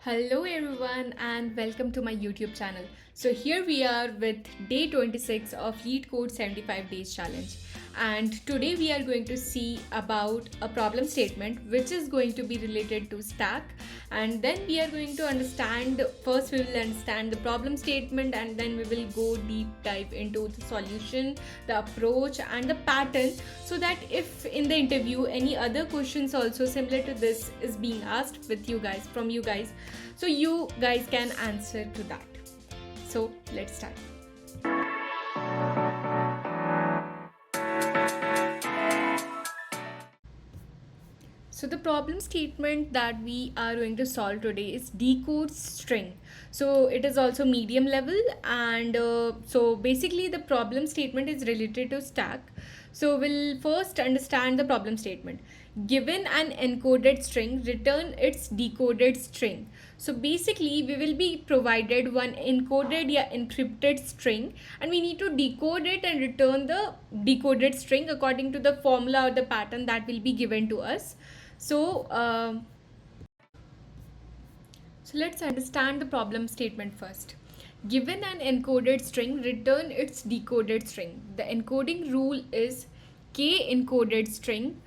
Hello everyone and welcome to my YouTube channel. So here we are with day 26 of LeetCode 75 days challenge. And today we are going to see about a problem statement which is going to be related to stack, and then we are going to understand, first we will understand the problem statement, and then we will go deep dive into the solution, the approach and the pattern, so that if in the interview any other questions also similar to this is being asked with you guys from you guys, so you guys can answer to that. So let's start. So the problem statement that we are going to solve today is decode string. So it is also medium level, and so basically the problem statement is related to stack. So we'll first understand the problem statement. Given an encoded string, return its decoded string. So basically we will be provided one encoded or encrypted string, and we need to decode it and return the decoded string according to the formula or the pattern that will be given to us. So let's understand the problem statement first. Given an encoded string, return its decoded string. The encoding rule is k encoded string,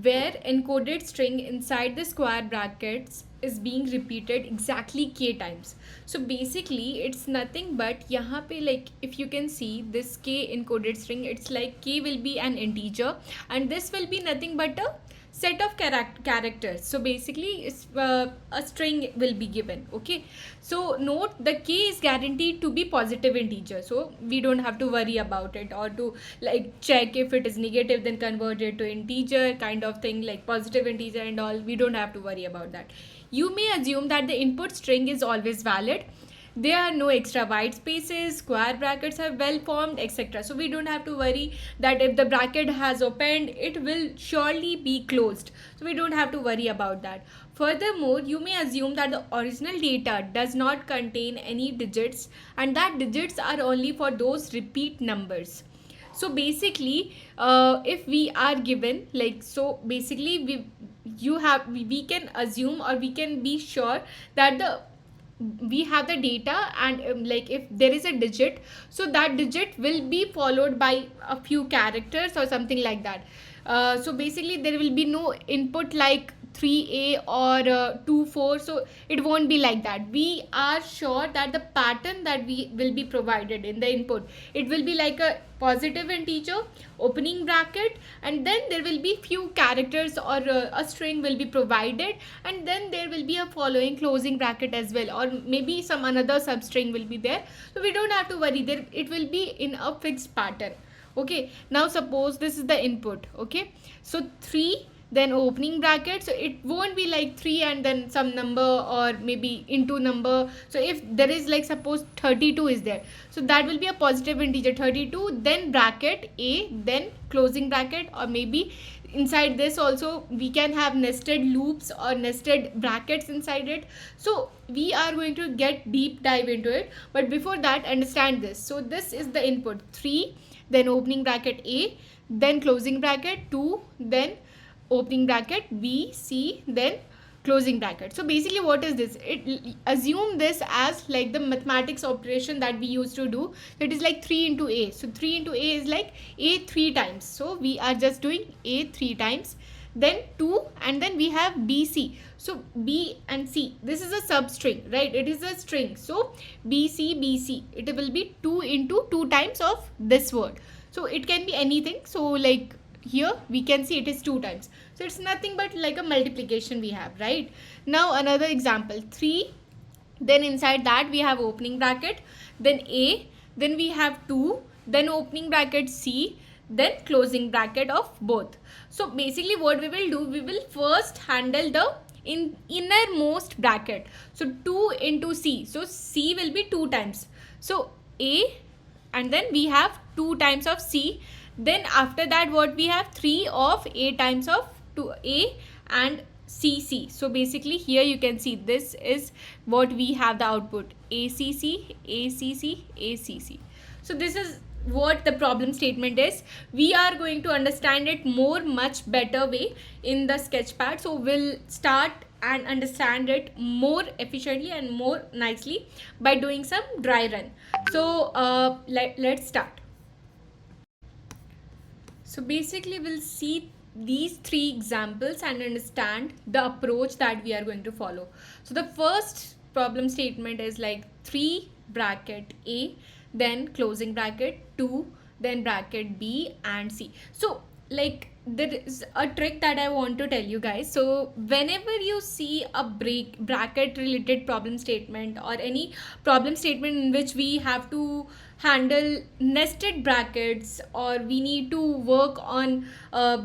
where encoded string inside the square brackets is being repeated exactly k times. So basically it's nothing but यहाँ पे, like if you can see this k encoded string, it's like k will be an integer and this will be nothing but a set of characters. So basically a string will be given. Okay, so note the k is guaranteed to be positive integer, so we don't have to worry about it, or to like check if it is negative then convert it to integer kind of thing, like positive integer and all. We don't have to worry about that. You may assume that the input string is always valid. There are no extra white spaces, square brackets are well formed, etc. So we don't have to worry that if the bracket has opened, it will surely be closed. So we don't have to worry about that. Furthermore, you may assume that the original data does not contain any digits, and that digits are only for those repeat numbers. So basically if we are given, like, so basically we can assume, or we can be sure that we have the data, and like if there is a digit, so that digit will be followed by a few characters or something like that. So basically there will be no input like 3a or 24, so it won't be like that. We are sure that the pattern that we will be provided in the input, it will be like a positive integer, opening bracket, and then there will be few characters, or a string will be provided, and then there will be a following closing bracket as well, or maybe some another substring will be there. So we don't have to worry there, it will be in a fixed pattern. Okay, now suppose this is the input. Okay, so 3 then opening bracket, so it won't be like 3 and then some number, or maybe into number. So if there is, like, suppose 32 is there, so that will be a positive integer 32, then bracket a, then closing bracket, or maybe inside this also we can have nested loops or nested brackets inside it. So we are going to get deep dive into it, but before that understand this. So this is the input 3, then opening bracket a, then closing bracket 2, then opening bracket b, c, then closing bracket. So basically what is this? It assume this as like the mathematics operation that we used to do. So it is like 3 into a. So 3 into a is like a 3 times. So we are just doing a 3 times, then 2, and then we have bc. So b and c, this is a substring, right? It is a string. So bc, it will be 2 into 2 times of this word. So it can be anything. So like here we can see it is 2 times, so it's nothing but like a multiplication we have, right? Now another example, 3, then inside that we have opening bracket, then a, then we have 2, then opening bracket c, then closing bracket of both. So basically what we will do, we will first handle the innermost bracket. So 2 into c, so c will be 2 times, so a, and then we have 2 times of c. Then after that what we have, 3 of a times of 2a and cc. So basically here you can see this is what we have the output, acc. So this is what the problem statement is. We are going to understand it much better way in the sketchpad. So we'll start and understand it more efficiently and more nicely by doing some dry run. So let's start. So basically we'll see these three examples and understand the approach that we are going to follow. So the first problem statement is like 3 bracket A, then closing bracket 2, then bracket B and C. So like there is a trick that I want to tell you guys. So whenever you see a bracket related problem statement or any problem statement in which we have to handle nested brackets or we need to work on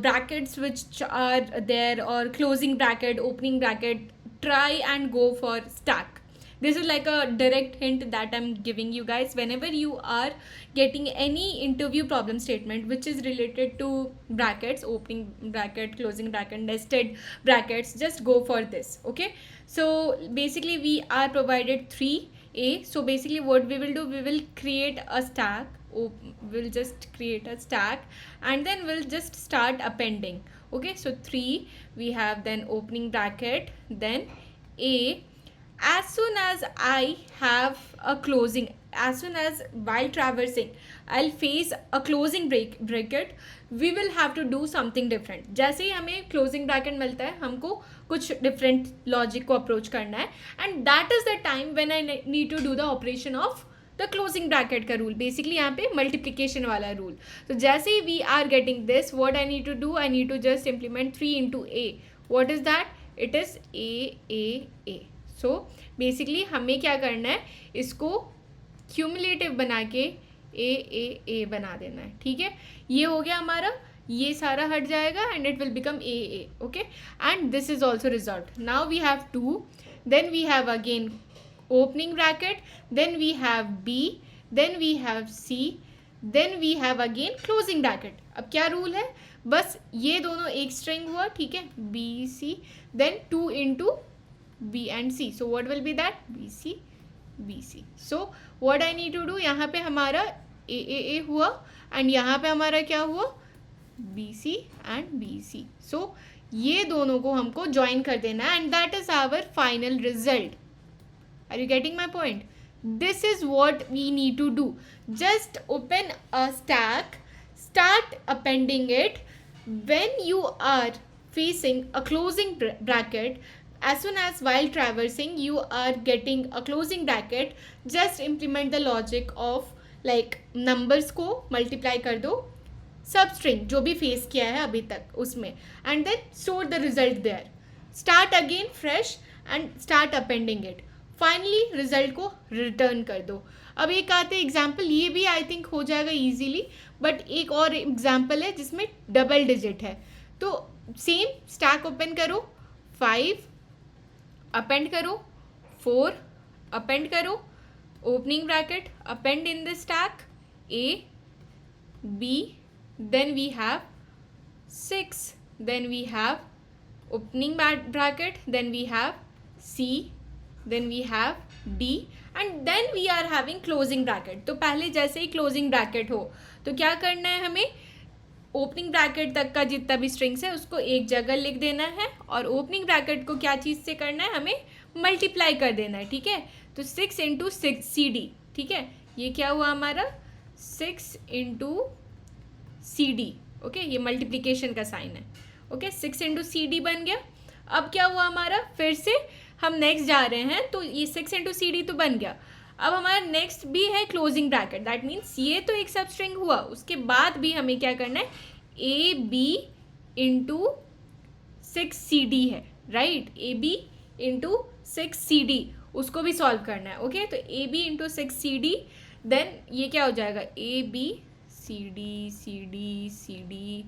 brackets which are there or closing bracket, opening bracket, try and go for stack. This is like a direct hint that I'm giving you guys. Whenever you are getting any interview problem statement which is related to brackets, opening bracket, closing bracket, nested brackets, just go for this. Okay, so basically we are provided 3A. So basically what we will do, we will create a stack. We'll just create a stack and then we'll just start appending. Okay, so 3 we have, then opening bracket, then A. As soon as I have a closing, as soon as while traversing I'll face a closing bracket, we will have to do something different. जैसे ही हमें closing bracket मिलता है, हमको कुछ different logic को approach करना है, and that is the time when I need to do the operation of the closing bracket का rule. Basically यहाँ पे multiplication वाला rule. So जैसे ही we are getting this, what I need to do, I need to just implement 3 into A. What is that? It is A. So basically हमें क्या करना है, इसको क्यूमुलेटिव बना के ए बना देना है. ठीक है, ये हो गया हमारा, ये सारा हट जाएगा and it will become A. Okay, and this is also resolve. Now we have 2, then we have again opening bracket, then we have B, then we have C, then we have again closing bracket. अब क्या rule है, बस ये दोनों एक string हुआ. ठीक है, B C, then 2 into B and C. So what will be that? BC. So what I need to do, यहाँ पे हमारा A हुआ and यहाँ पे हमारा क्या हुआ, BC and BC. So ये दोनों को हमको join कर देना है and that is our final result. Are you getting my point? This is what we need to do. Just open a stack, start appending it. When you are facing a closing bracket, as soon as while traversing you are getting a closing bracket, just implement the logic of like numbers को multiply कर दो सब string जो भी face किया है अभी तक उसमें, and then store the result there. Start again fresh and start appending it. Finally result को return कर दो. अब एक आते एग्जाम्पल, ये भी आई थिंक हो जाएगा ईजीली, बट एक और एग्जाम्पल है जिसमें डबल डिजिट है. तो सेम स्टैक ओपन करो, 5 अपेंड करो, 4 अपेंड करो, opening bracket append in the stack A, B, then we have 6, then we have opening bracket, then we have C, then we have D and then we are having closing bracket. तो पहले जैसे ही closing bracket हो तो क्या करना है, हमें opening bracket तक का जितना भी स्ट्रिंग्स है उसको एक जगह लिख देना है और ओपनिंग ब्रैकेट को क्या चीज़ से करना है, हमें मल्टीप्लाई कर देना है. ठीक है, तो 6 into 6 CD. ठीक है, ये क्या हुआ हमारा, 6 into CD. ओके, ये मल्टीप्लिकेशन का साइन है. ओके, 6 into CD बन गया. अब क्या हुआ हमारा, फिर से हम नेक्स्ट जा रहे हैं, तो ये 6 into CD तो बन गया. अब हमारा नेक्स्ट भी है क्लोजिंग ब्रैकेट, दैट मीन्स ये तो एक सब स्ट्रिंग हुआ, उसके बाद भी हमें क्या करना है, AB into 6CD है, राइट, AB into 6CD उसको भी सॉल्व करना है. ओके, तो AB into 6CD, देन ये क्या हो जाएगा, AB CD CD CD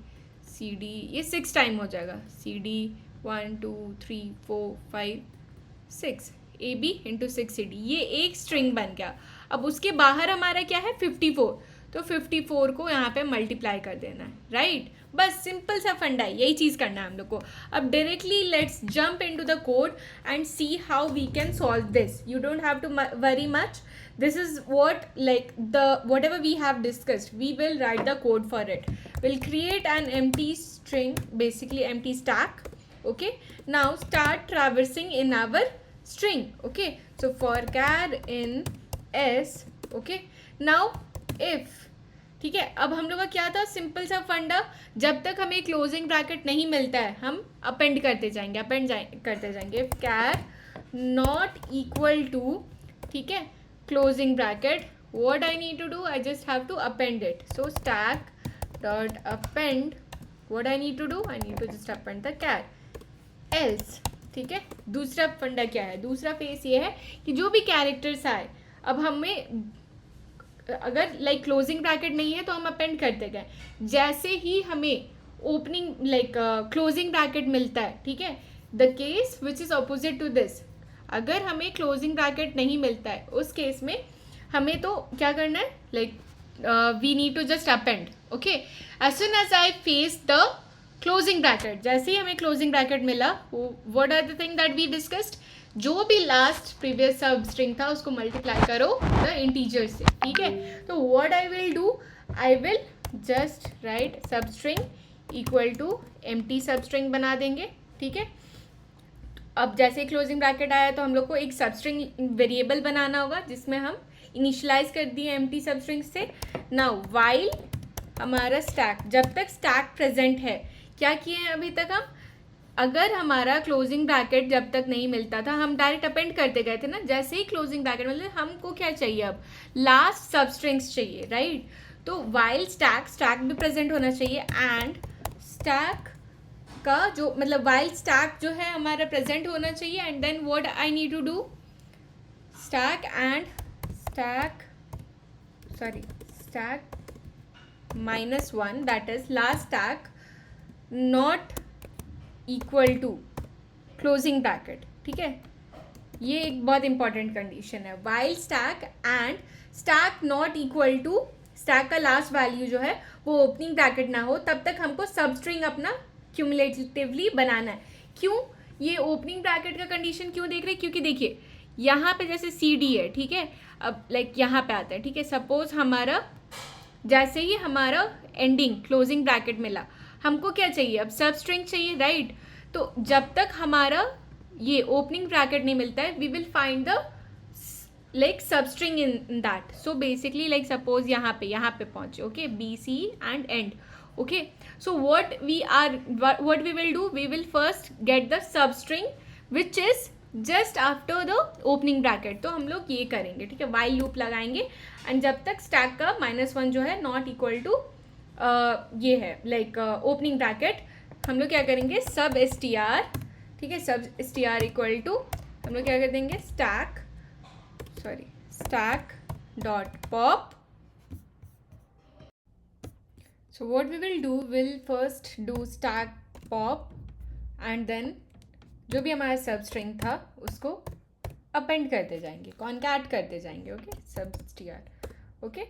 CD, ये 6 टाइम हो जाएगा, CD 1 2 3 4 5 6, AB इंटू 6CD, ये एक स्ट्रिंग बन गया. अब उसके बाहर हमारा क्या है, 54, तो 54 को यहाँ पे मल्टीप्लाई कर देना है, राइट. बस सिंपल सा फंडा है, यही चीज़ करना है हम लोग को. अब directly let's jump into the code and see how we can solve this. You don't have to worry much. This is what, like, whatever we have discussed, we will write the code for it. We'll create an empty string, basically empty stack, Okay, now start traversing in our string. Okay, so for char in s. Okay, now if, ठीक है, अब हम लोग का क्या था, simple सा फंडा, जब तक हमें क्लोजिंग ब्रैकेट नहीं मिलता है हम अपेंड करते जाएंगे, करते जाएंगे. If char not equal to, ठीक है, closing bracket, what I need to do, I just have to append it. So stack dot append, what I need to do, I need to just append the char else. ठीक है, दूसरा फंडा क्या है, दूसरा face ये है कि जो भी कैरेक्टर्स आए, अब हमें अगर लाइक क्लोजिंग ब्रैकेट नहीं है तो हम अपेंड करते गए, जैसे ही हमें ओपनिंग लाइक क्लोजिंग ब्रैकेट मिलता है, ठीक है, the case which is opposite to this, अगर हमें क्लोजिंग ब्रैकेट नहीं मिलता है उस केस में हमें तो क्या करना है, like we need to just append. Okay, as soon as I face the closing bracket, जैसे ही हमें क्लोजिंग ब्रैकेट मिला, what are the thing that we discussed, जो भी लास्ट प्रीवियस सब स्ट्रिंग था उसको मल्टीप्लाई करो द इंटीजर से. ठीक है, तो what I will do, I will just write substring equal to empty substring बना देंगे. ठीक है, अब जैसे क्लोजिंग ब्रैकेट आया तो हम लोग को एक सब स्ट्रिंग वेरिएबल बनाना होगा जिसमें हम इनिशियलाइज कर दिए एम्प्टी सब स्ट्रिंग से. नाउ वाइल हमारा स्टैक, जब तक स्टैक प्रेजेंट है, क्या किए हैं अभी तक हम, अगर हमारा क्लोजिंग ब्रैकेट जब तक नहीं मिलता था हम डायरेक्ट अपेंड करते गए थे ना, जैसे ही क्लोजिंग ब्रैकेट मिलता हमको क्या चाहिए, अब लास्ट सब स्ट्रिंग्स चाहिए, राइट. तो वाइल स्टैक, स्टैक भी प्रेजेंट होना चाहिए, एंड स्टैक का जो मतलब वाइल स्टैक जो है हमारा प्रेजेंट होना चाहिए, and then what I need to do, stack and stack -1, that is last stack not equal to closing bracket. ठीक है, ये एक बहुत इंपॉर्टेंट कंडीशन है. while stack and stack not equal to, stack का लास्ट वैल्यू जो है वो ओपनिंग ब्रैकेट ना हो, तब तक हमको सब स्ट्रिंग अपना क्यूमुलेटिवली बनाना है. क्यों ये ओपनिंग ब्रैकेट का कंडीशन क्यों देख रहे हैं, क्योंकि देखिए यहाँ पे जैसे सी डी है, ठीक है, अब लाइक यहाँ पे आता है, ठीक है, सपोज हमारा जैसे ही हमारा एंडिंग क्लोजिंग ब्रैकेट मिला, हमको क्या चाहिए, अब सब स्ट्रिंग चाहिए, राइट. तो जब तक हमारा ये ओपनिंग ब्रैकेट नहीं मिलता है, we will find the like substring in that. So basically like suppose यहाँ पे पहुँचे, okay, B C and end. Okay, so what we will do, we will first get the substring which is just after the opening bracket. तो हम लोग ये करेंगे, ठीक है, while loop लगाएंगे, एंड जब तक स्टैक का -1 जो है नॉट इक्वल टू ये है लाइक ओपनिंग ब्रैकेट, हम लोग क्या करेंगे, सब एस टी आर, ठीक है, sub S T R equal to हम लोग क्या कर देंगे, stack dot pop. So what we will do, we'll first do stack pop and then जो भी हमारा सब स्ट्रिंग था उसको अपेंड करते जाएंगे, कॉन्कैट करते जाएंगे. Okay, sub str. Okay,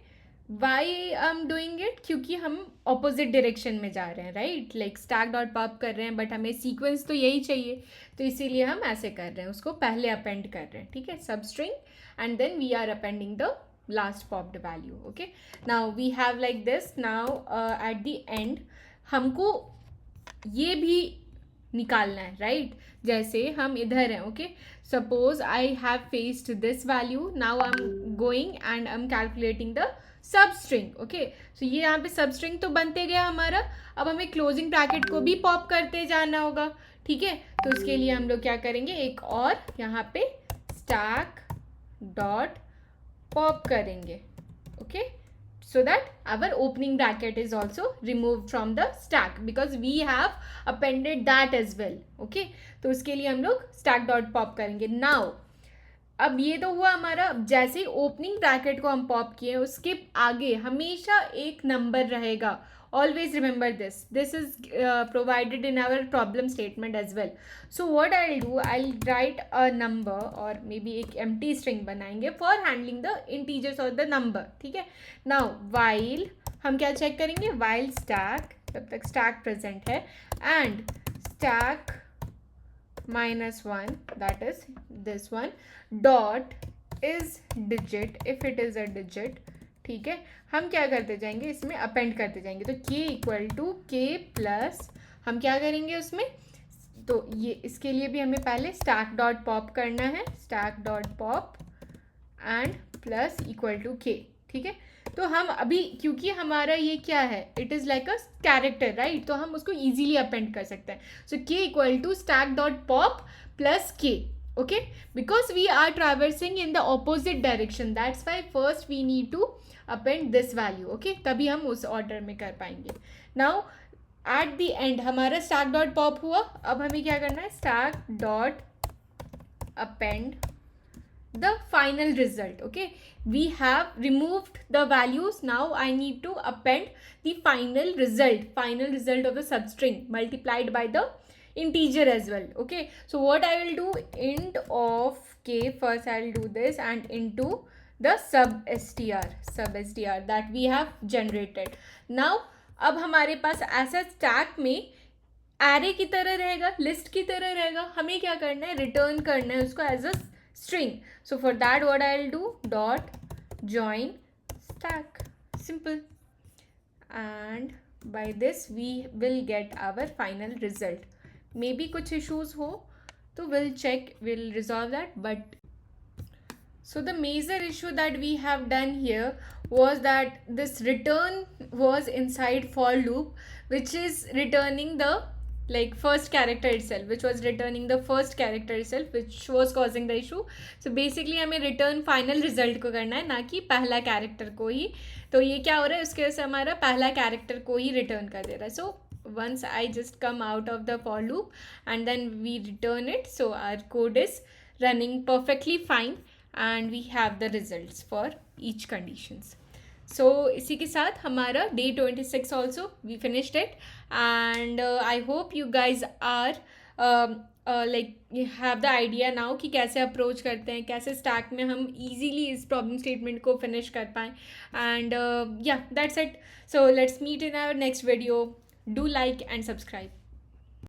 why I am doing it, क्योंकि हम ऑपोजिट डायरेक्शन में जा रहे हैं, right, like stack dot pop कर रहे हैं, बट हमें सीक्वेंस तो यही चाहिए, तो इसीलिए हम ऐसे कर रहे हैं, उसको पहले अपेंड कर रहे हैं. ठीक है, substring and then we are appending the last popped value. Okay, now we have like this. Now at the end हमको ये भी निकालना है, राइट. जैसे हम इधर हैं, okay, suppose I have faced this value, now I am going and I am calculating the substring. Okay, so ये यहाँ पे सब स्ट्रिंग तो बनते गया हमारा, अब हमें क्लोजिंग ब्रैकेट को भी पॉप करते जाना होगा. ठीक है, तो उसके लिए हम लोग क्या करेंगे, एक और यहाँ पे स्टैक डॉट पॉप करेंगे. Okay, so that our opening bracket is also removed from the stack because we have appended that as well. Okay, तो उसके लिए हम लोग stack dot pop करेंगे. now अब ये तो हुआ हमारा, जैसे ही ओपनिंग ब्रैकेट को हम पॉप किए उसके आगे हमेशा एक नंबर रहेगा. Always remember this. This is provided in our problem statement as well. So what I'll do, I'll write a number or maybe एक empty string बनाएंगे for handling the integers or the number. ठीक है, now while हम क्या check करेंगे, while stack, जब तक stack present है, and stack -1, that is this one, dot is digit if it is a digit. ठीक है, हम क्या करते जाएंगे, इसमें अपेंड करते जाएंगे. तो k equal to k plus हम क्या करेंगे, उसमें तो ये इसके लिए भी हमें पहले स्टैक डॉट पॉप करना है, stack dot pop and plus equal to k, ठीक है। तो हम अभी क्योंकि हमारा ये क्या है, it is like a character right, तो हम उसको इजीली अपेंड कर सकते हैं. So k equal to stack dot pop plus k, okay, because we are traversing in the opposite direction, that's why first we need to append this value, okay, तभी हम उस order में कर पाएंगे. Now at the end हमारा stack dot pop हुआ, अब हमें क्या करना है, stack dot append the final result, okay, we have removed the values, now I need to append the final result of the substring multiplied by the integer as well, okay. So what I will do, int of k, first I will do this and into the sub str that we have generated. Now अब हमारे पास ऐसा stack में array की तरह रहेगा, list की तरह रहेगा, हमें क्या करना है, रिटर्न करना है उसको as a string. So for that what I'll do, dot join stack, simple, and by this we will get our final result. Maybe कुछ issues हो तो we'll check, we'll resolve that. But so the major issue that we have done here was that this return was inside for loop, which is returning the like first character itself, which was returning the first character itself, which was causing the issue. So basically हमें return final result को करना है, ना कि पहला character को ही. तो ये क्या हो रहा है, उसके वजह से हमारा पहला character को ही return कर दे रहा है. So once I just come out of the for loop and then we return it, so our code is running perfectly fine and we have the results for each conditions. So इसी के साथ हमारा day 26 also we finished it, and I hope you guys are like you have the idea now कि कैसे approach करते हैं, कैसे stack में हम easily इस प्रॉब्लम स्टेटमेंट को फिनिश कर पाएँ. And yeah, that's it. So let's meet in our next video. Do like and subscribe.